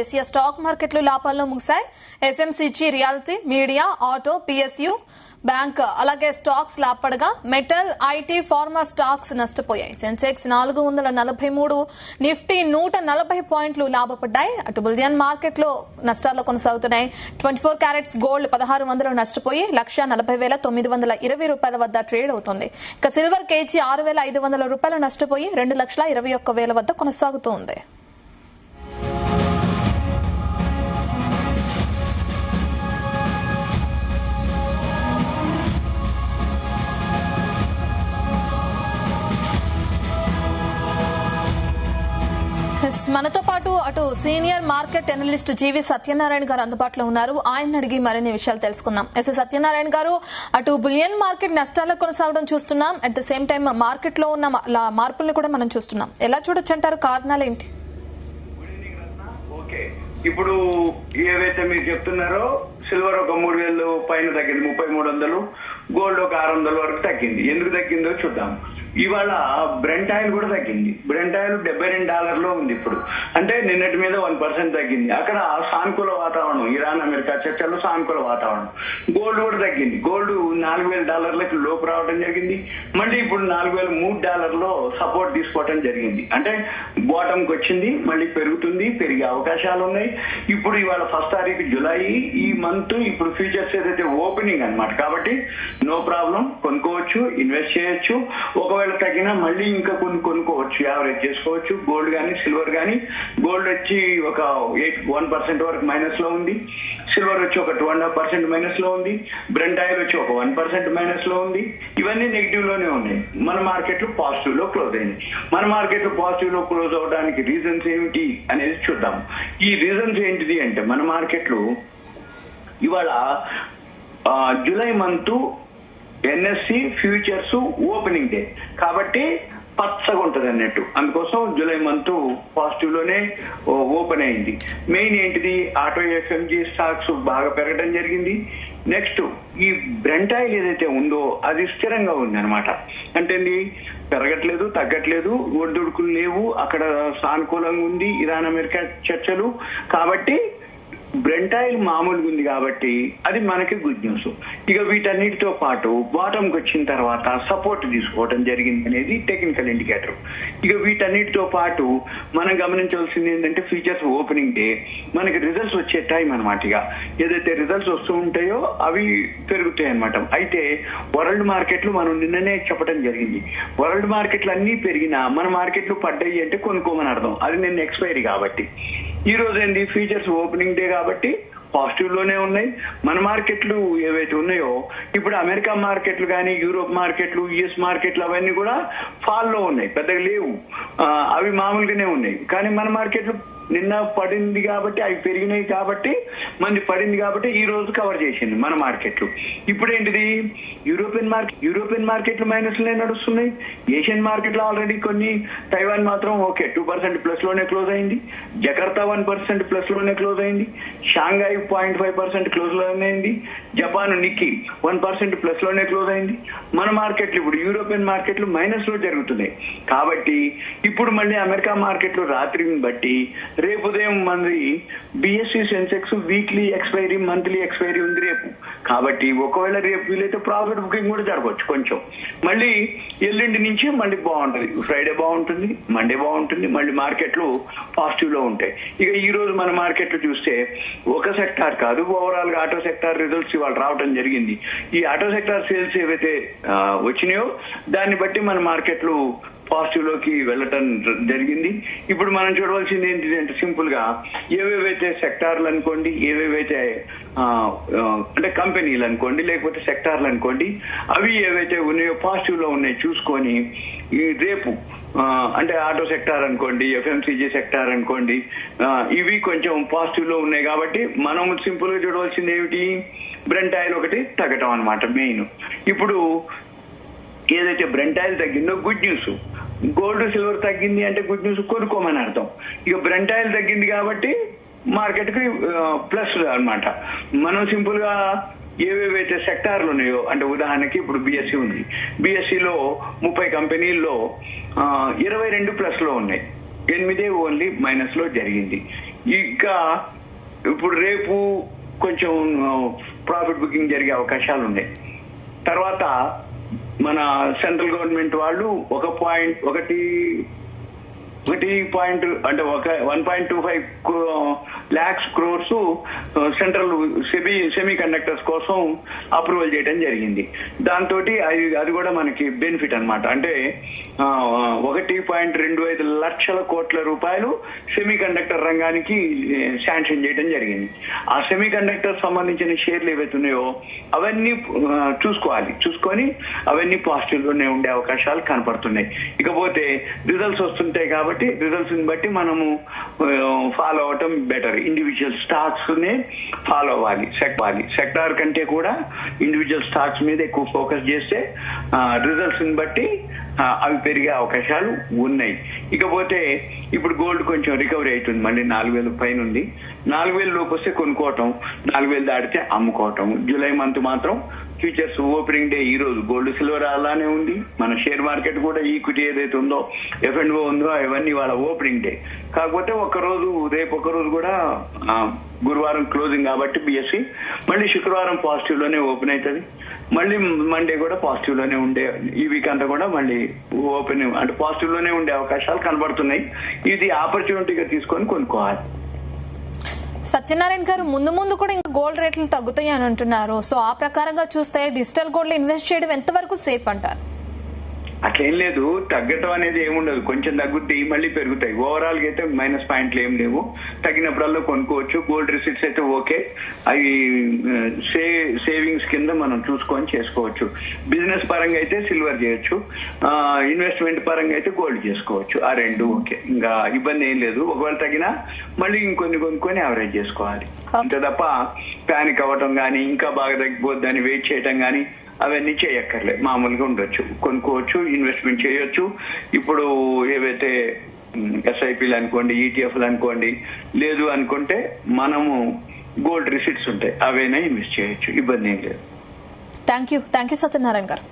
దేశీయ స్టాక్ మార్కెట్లు లాభాల్లో ముగిశాయి. FMCG, realty, media, auto, PSU, bank అలాగే స్టాక్స్ లాభపడగా మెటల్, ఐటీ, ఫార్మా స్టాక్స్ నష్టపోయాయి. సెన్సెక్స్ 443, నిఫ్టీ 140 పాయింట్లు లాభపడ్డాయి. అటు బులియన్ మార్కెట్లో నష్టాల్లో కొనసాగుతున్నాయి. 24 క్యారెట్స్ గోల్డ్ 1600 నష్టపోయి 1,40,920 వద్ద ట్రేడ్ అవుతుంది. ఇక సిల్వర్ కేజీ 6,500 నష్టపోయి 2,21,000 వద్ద కొనసాగుతోంది. మనతో పాటు అటు సీనియర్ మార్కెట్ అనలిస్ట్ జీవి సత్యనారాయణ గారు అందుబాటులో ఉన్నారు. ఆయన అడిగి మరిన్ని విషయాలు తెలుసుకుందాం. సత్యనారాయణ గారు, అటు బులియన్ మార్కెట్ నష్టాల్లో కొనసాగడం చూస్తున్నాం, at the same time market లో ఉన్న మార్పుల్ని కూడా మనం చూస్తున్నాం. ఎలా చూడొచ్చు అంటారు? కారణాలు ఏంటి? ఇప్పుడు ఏవైతే మీరు చెప్తున్నారో సిల్వర్ ఒక 3,000 పైన తగ్గింది, 3,300, గోల్డ్ ఒక 600 వరకు తగ్గింది. ఎందుకు తగ్గిందో చూద్దాం. ఇవాళ బ్రెంట్ ఆయిల్ కూడా తగ్గింది. బ్రెంట్ ఆయిల్ $72 ఉంది ఇప్పుడు, అంటే నిన్నటి మీద 1% తగ్గింది. అక్కడ సానుకూల వాతావరణం, ఇరాన్ అమెరికా చర్చల్లో సానుకూల వాతావరణం. గోల్డ్ కూడా తగ్గింది. గోల్డ్ $4,000 లోపు రావడం జరిగింది. మళ్ళీ ఇప్పుడు $4,003 సపోర్ట్ తీసుకోవడం జరిగింది. అంటే బాటమ్ కి వచ్చింది, మళ్ళీ పెరుగుతుంది, పెరిగే అవకాశాలు ఉన్నాయి. ఇప్పుడు ఇవాళ 1st తారీఖు జులై, ఈ మంత్ ఇప్పుడు ఫ్యూచర్స్ ఏదైతే ఓపెనింగ్ అన్నమాట, కాబట్టి నో ప్రాబ్లం, కొనుక్కోవచ్చు, ఇన్వెస్ట్ చేయొచ్చు. ఒకవేళ తగ్గినా మళ్ళీ ఇంకా కొన్ని కొనుక్కోవచ్చు, యావరేజ్ చేసుకోవచ్చు. గోల్డ్ గానీ సిల్వర్ గానీ, గోల్డ్ వచ్చి ఒక 1% వరకు మైనస్ లో ఉంది, సిల్వర్ వచ్చి ఒక 2.5% మైనస్ లో ఉంది, బ్రెంట్ ఆయిల్ వచ్చి ఒక 1% మైనస్ లో ఉంది. ఇవన్నీ నెగిటివ్ లోనే ఉన్నాయి. మన మార్కెట్ లో పాజిటివ్ లో క్లోజ్ అయింది. మన మార్కెట్ లో పాజిటివ్ లో క్లోజ్ అవడానికి రీజన్స్ ఏమిటి అనేది చూద్దాం. ఈ రీజన్స్ ఏంటిది అంటే, మన మార్కెట్ లో ఇవాళ July month NSC futures opening day కాబట్టి పచ్చగా ఉంటది అన్నట్టు. అందుకోసం జూలై మంత్ పాజిటివ్ లోనే ఓపెన్ అయింది. మెయిన్ ఏంటిది, ఆటో, ఎఫ్ఎంజీ స్టాక్స్ బాగా పెరగడం జరిగింది. నెక్స్ట్ ఈ బ్రెంట్ ఆయిల్ ఏదైతే ఉందో అది స్థిరంగా ఉంది అనమాట. అంటే పెరగట్లేదు, తగ్గట్లేదు, ఒడిదుడుకులు లేవు, అక్కడ సానుకూలంగా ఉంది ఇరాన్ అమెరికా చర్చలు. కాబట్టి బ్రెంట్ ఆయిల్ మామూలుగా ఉంది కాబట్టి అది మనకి గుడ్ న్యూస్. ఇక వీటన్నిటితో పాటు బాటంకి వచ్చిన తర్వాత సపోర్ట్ తీసుకోవడం జరిగింది అనేది టెక్నికల్ ఇండికేటర్. ఇక వీటన్నిటితో పాటు మనం గమనించవలసింది ఏంటంటే, ఫ్యూచర్స్ ఓపెనింగ్ డే మనకి రిజల్ట్స్ వచ్చే టైం అనమాట. ఇక ఏదైతే రిజల్ట్స్ వస్తూ ఉంటాయో అవి పెరుగుతాయి అనమాట. అయితే వరల్డ్ మార్కెట్లు మనం నిన్ననే చెప్పడం జరిగింది, వరల్డ్ మార్కెట్లు అన్ని పెరిగినా మన మార్కెట్లు పడ్డాయి అంటే కొనుక్కోమని అర్థం. అది నిన్న ఎక్స్పైరీ కాబట్టి. ఈ రోజు ఏంది, ఫ్యూచర్స్ ఓపెనింగ్ డే కాబట్టి పాజిటివ్ లోనే ఉన్నాయి. మన మార్కెట్లు ఏవైతే ఉన్నాయో ఇప్పుడు అమెరికా మార్కెట్లు కానీ, యూరోప్ మార్కెట్లు, యుఎస్ మార్కెట్లు అవన్నీ కూడా ఫాల్ లో ఉన్నాయి, పెద్దగా లేవు, అవి మామూలుగానే ఉన్నాయి. కానీ మన మార్కెట్లు నిన్న పడింది కాబట్టి, అవి పెరిగినాయి కాబట్టి, మంది పడింది కాబట్టి ఈ రోజు కవర్ చేసింది మన మార్కెట్లు. ఇప్పుడు ఏంటిది, యూరోపియన్ మార్కెట్లు మైనస్ లే నడుస్తున్నాయి. ఏషియన్ మార్కెట్లు ఆల్రెడీ కొన్ని, తైవాన్ మాత్రం ఓకే 2% ప్లస్ లోనే క్లోజ్ అయింది. జకర్తా 1% ప్లస్ లోనే క్లోజ్ అయింది. షాంఘై 0.5% క్లోజ్ లోనే అయింది. జపాన్ నిక్కీ 1% ప్లస్ లోనే క్లోజ్ అయింది. మన మార్కెట్లు ఇప్పుడు యూరోపియన్ మార్కెట్లు మైనస్ లో జరుగుతున్నాయి. కాబట్టి ఇప్పుడు మళ్ళీ అమెరికా మార్కెట్లు రాత్రిని బట్టి రేపు ఉదయం మనది BSc Sensex weekly expiry, monthly expiry ఉంది రేపు. కాబట్టి ఒకవేళ రేపు వీలైతే ప్రాఫిట్ బుకింగ్ కూడా జరగవచ్చు కొంచెం. మళ్ళీ ఎల్లుండి నుంచి మళ్ళీ బాగుంటుంది, ఫ్రైడే బాగుంటుంది, మండే బాగుంటుంది, మళ్ళీ మార్కెట్లు పాజిటివ్ లో ఉంటాయి. ఇక ఈ రోజు మన మార్కెట్లు చూస్తే ఒక సెక్టార్ కాదు, ఓవరాల్ గా ఆటో సెక్టార్ రిజల్ట్స్ ఇవాళ రావడం జరిగింది. ఈ ఆటో సెక్టార్ సేల్స్ ఏవైతే వచ్చినాయో దాన్ని బట్టి మన మార్కెట్లు పాజిటివ్ లోకి వెళ్ళటం జరిగింది. ఇప్పుడు మనం చూడవలసింది ఏంటిది అంటే, సింపుల్ గా ఏవేవైతే సెక్టార్లు అనుకోండి, ఏవేవైతే అంటే కంపెనీలు అనుకోండి, లేకపోతే సెక్టార్లు అనుకోండి, అవి ఏవైతే ఉన్నాయో పాజిటివ్ లో ఉన్నాయి చూసుకొని ఈ రేపు అంటే ఆటో సెక్టార్ అనుకోండి, ఎఫ్ఎంసీజీ సెక్టార్ అనుకోండి, ఇవి కొంచెం పాజిటివ్ లో ఉన్నాయి. కాబట్టి మనం సింపుల్ గా చూడవలసింది ఏమిటి, బ్రెంట్ ఆయిల్ ఒకటి తగ్గటం అనమాట మెయిన్. ఇప్పుడు ఏదైతే బ్రెంట్ ఆయిల్ తగ్గిందో గుడ్ న్యూస్, గోల్డ్ సిల్వర్ తగ్గింది అంటే గుడ్ న్యూస్, కొనుక్కోమని అర్థం. ఇక బ్రెంట్ ఆయిల్ తగ్గింది కాబట్టి మార్కెట్ కి ప్లస్ అన్నమాట. మనం సింపుల్ గా ఏవేవైతే సెక్టార్లు ఉన్నాయో, అంటే ఉదాహరణకి ఇప్పుడు బిఎస్సి ఉంది, బిఎస్సిలో 30 కంపెనీల్లో 22 ప్లస్ లో ఉన్నాయి, 8 ఓన్లీ మైనస్ లో జరిగింది. ఇంకా ఇప్పుడు రేపు కొంచెం ప్రాఫిట్ బుకింగ్ జరిగే అవకాశాలు ఉన్నాయి. తర్వాత మన సెంట్రల్ గవర్నమెంట్ వాళ్ళు 1.25 lakhs crores central semi conductors కోసం అప్రూవల్ చేయడం జరిగింది. దాంతో అది కూడా మనకి బెనిఫిట్ అన్నమాట. అంటే 1.25 లక్షల కోట్ల రూపాయలు సెమీ కండక్టర్ రంగానికి శాంక్షన్ చేయడం జరిగింది. ఆ సెమీ కండక్టర్ సంబంధించిన షేర్లు ఏవైతే ఉన్నాయో అవన్నీ చూసుకొని అవన్నీ పాజిటివ్ లోనే ఉండే అవకాశాలు కనపడుతున్నాయి. ఇకపోతే రిజల్ట్స్ వస్తుంటాయి కాబట్టి రిజల్ట్స్ ని బట్టి మనము ఫాలో అవటం బెటర్. ఇండివిజువల్ స్టాక్స్ నే ఫాలో అవ్వాలి. సెక్టార్ కంటే కూడా ఇండివిజువల్ స్టాక్స్ మీద ఎక్కువ ఫోకస్ చేస్తే రిజల్ట్స్ ని బట్టి అవి పెరిగే అవకాశాలు ఉన్నాయి. ఇకపోతే ఇప్పుడు గోల్డ్ కొంచెం రికవరీ అవుతుంది, మళ్ళీ 4,000 పైన ఉంది. 4,000 లోపు వస్తే కొనుక్కోవటం, 4,000 దాటితే అమ్ముకోవటం. జూలై మంత్ మాత్రం ఫ్యూచర్స్ ఓపెనింగ్ డే ఈ రోజు గోల్డ్ సిల్వర్ అలానే ఉంది. మన షేర్ మార్కెట్ కూడా ఈక్విటీ ఏదైతే ఉందో F&O ఉందో అవన్నీ వాళ్ళ ఓపెనింగ్ డే. కాకపోతే రేపు ఒక రోజు కూడా గురువారం క్లోజింగ్ కాబట్టి BSE మళ్ళీ శుక్రవారం పాజిటివ్ లోనే ఓపెన్ అవుతుంది. మళ్ళీ మండే కూడా పాజిటివ్ లోనే ఉండే, ఈ వీక్ అంతా కూడా మళ్ళీ ఓపెన్ అంటే పాజిటివ్ లోనే ఉండే అవకాశాలు కనబడుతున్నాయి. ఇది ఆపర్చునిటీగా తీసుకొని కొనుక్కోవాలి. సత్యనారాయణ గారు, ముందు కూడా ఇంకా గోల్డ్ రేట్లు తగ్గుతాయి అని అంటున్నారు. సో ఆ ప్రకారంగా చూస్తే డిజిటల్ గోల్డ్ ఇన్వెస్ట్ చేయడం ఎంతవరకు సేఫ్ అంటారు? అట్లేం లేదు, తగ్గటం అనేది ఏముండదు. కొంచెం తగ్గుతాయి, మళ్ళీ పెరుగుతాయి. ఓవరాల్ గా అయితే మైనస్ పాయింట్లు ఏం లేవు. తగ్గినప్పుడల్లా కొనుక్కోవచ్చు. గోల్డ్ రిసిట్స్ అయితే ఓకే, అవి సేవింగ్స్ కింద మనం చూసుకొని చేసుకోవచ్చు. బిజినెస్ పరంగా అయితే సిల్వర్ చేయొచ్చు, ఇన్వెస్ట్మెంట్ పరంగా అయితే గోల్డ్ చేసుకోవచ్చు. ఆ రెండు ఓకే, ఇంకా ఇబ్బంది ఏం లేదు. ఒకవేళ తగ్గినా మళ్ళీ ఇంకొన్ని కొనుక్కొని యావరేజ్ చేసుకోవాలి. అంతే తప్ప ప్యానిక్ అవ్వటం గానీ ఇంకా బాగా తగ్గిపోద్దని వెయిట్ చేయటం గానీ అవన్నీ చేయక్కర్లేదు. మామూలుగా ఉండొచ్చు, కొనుక్కోవచ్చు, ఇన్వెస్ట్మెంట్ చేయొచ్చు. ఇప్పుడు ఏవైతే SIPలు అనుకోండి, ETFలు అనుకోండి, లేదు అనుకుంటే మనము గోల్డ్ రిసిట్స్ ఉంటాయి, అవైనా ఇన్వెస్ట్ చేయొచ్చు, ఇబ్బంది ఏం లేదు. థ్యాంక్ యూ సత్యనారాయణ గారు.